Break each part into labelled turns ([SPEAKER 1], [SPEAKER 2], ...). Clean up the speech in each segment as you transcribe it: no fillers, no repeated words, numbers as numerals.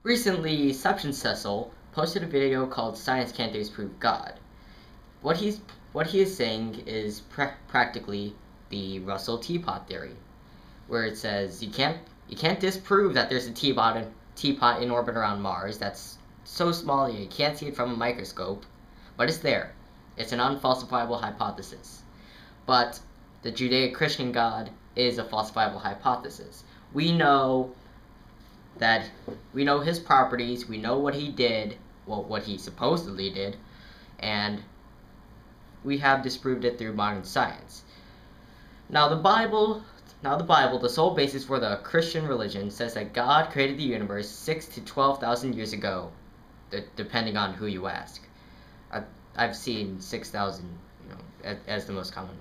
[SPEAKER 1] Recently, Cecil posted a video called "Science Can't Disprove God." What he is saying is practically the Russell teapot theory, where it says you can't disprove that there's a teapot in orbit around Mars that's so small you can't see it from a microscope, but it's there. It's an unfalsifiable hypothesis. But the Judeo-Christian God is a falsifiable hypothesis. We know his properties, we know what he did, well, what he supposedly did, and we have disproved it through modern science. Now the Bible, the sole basis for the Christian religion, says that God created the universe 6,000 to 12,000 years ago, depending on who you ask. I've seen 6,000, as the most common.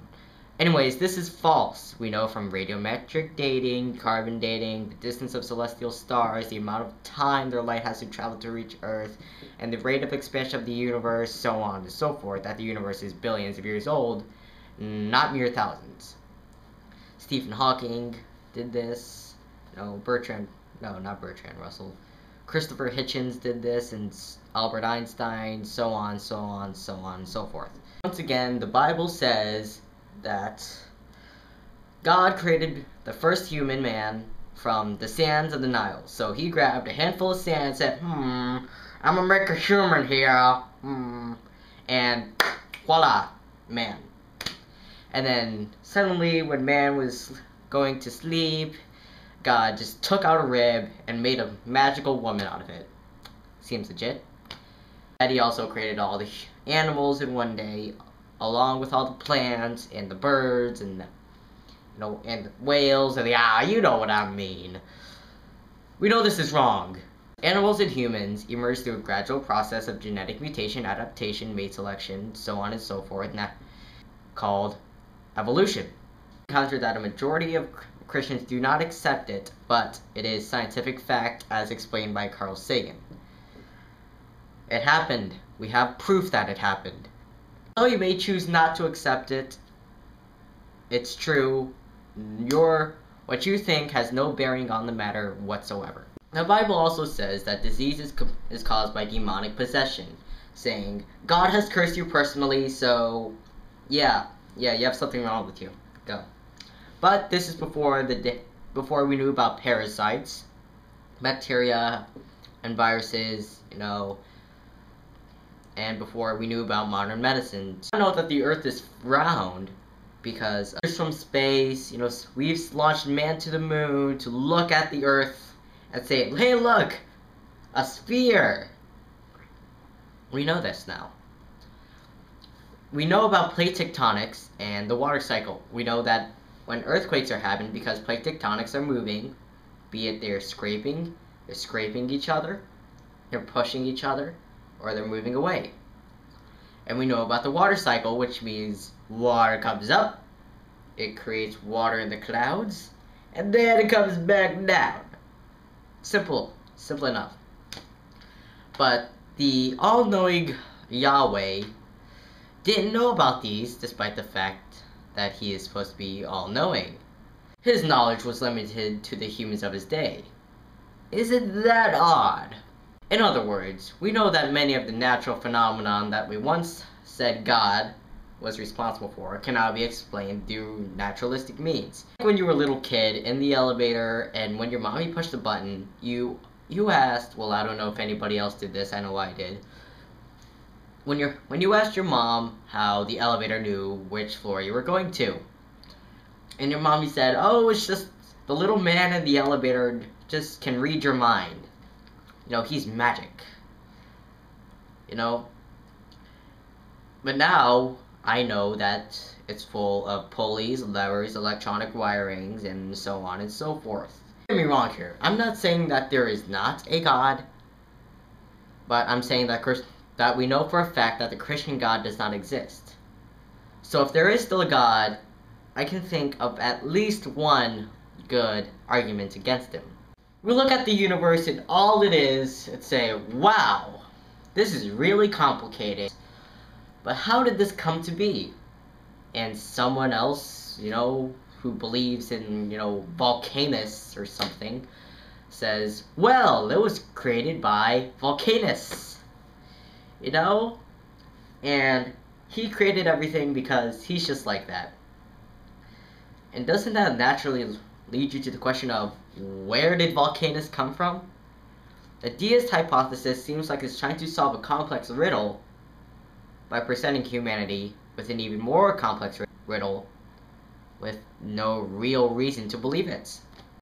[SPEAKER 1] Anyways, this is false. We know from radiometric dating, carbon dating, the distance of celestial stars, the amount of time their light has to travel to reach Earth, and the rate of expansion of the universe, so on and so forth, that the universe is billions of years old, not mere thousands. Stephen Hawking did this. Not Bertrand Russell. Christopher Hitchens did this, and Albert Einstein, so on, so on, so on, and so forth. Once again, the Bible says that God created the first human man from the sands of the Nile. So he grabbed a handful of sand and said, I'm gonna make a human here, and voila, man. And then suddenly, when man was going to sleep, God just took out a rib and made a magical woman out of it. Seems legit. And he also created all the animals in one day, along with all the plants and the birds and and the whales and you know what I mean. We know this is wrong. Animals and humans emerged through a gradual process of genetic mutation, adaptation, mate selection, so on and so forth, called evolution. Encountered that a majority of Christians do not accept it, but it is scientific fact as explained by Carl Sagan. It happened. We have proof that it happened. Though you may choose not to accept it, it's true. What you think has no bearing on the matter whatsoever. The Bible also says that disease is caused by demonic possession, saying, God has cursed you personally, so yeah, you have something wrong with you. Go. But this is before we knew about parasites, bacteria, and viruses, and before we knew about modern medicine. I know that the Earth is round because from space, we've launched man to the moon to look at the Earth and say, hey look, a sphere. We know this now. We know about plate tectonics and the water cycle. We know that when earthquakes are happening, because plate tectonics are moving, be it they're scraping each other, they're pushing each other, or they're moving away. And we know about the water cycle, which means water comes up, it creates water in the clouds, and then it comes back down. Simple enough. But the all-knowing Yahweh didn't know about these, despite the fact that he is supposed to be all-knowing. His knowledge was limited to the humans of his day. Isn't that odd? In other words, we know that many of the natural phenomenon that we once said God was responsible for cannot be explained through naturalistic means. Like when you were a little kid in the elevator, and when your mommy pushed the button, you asked, well, I don't know if anybody else did this, I know I did. When you asked your mom how the elevator knew which floor you were going to, and your mommy said, oh, it's just the little man in the elevator just can read your mind. He's magic. But now, I know that it's full of pulleys, levers, electronic wirings, and so on and so forth. Don't get me wrong here. I'm not saying that there is not a God, but I'm saying that we know for a fact that the Christian God does not exist. So if there is still a God, I can think of at least one good argument against him. We look at the universe and all it is and say, wow, this is really complicated. But how did this come to be? And someone else, who believes in, volcanoes or something, says, well, it was created by Volcanus. You know? And he created everything because he's just like that. And doesn't that naturally lead you to the question of, where did Volcanus come from? The deist hypothesis seems like it's trying to solve a complex riddle by presenting humanity with an even more complex riddle with no real reason to believe it.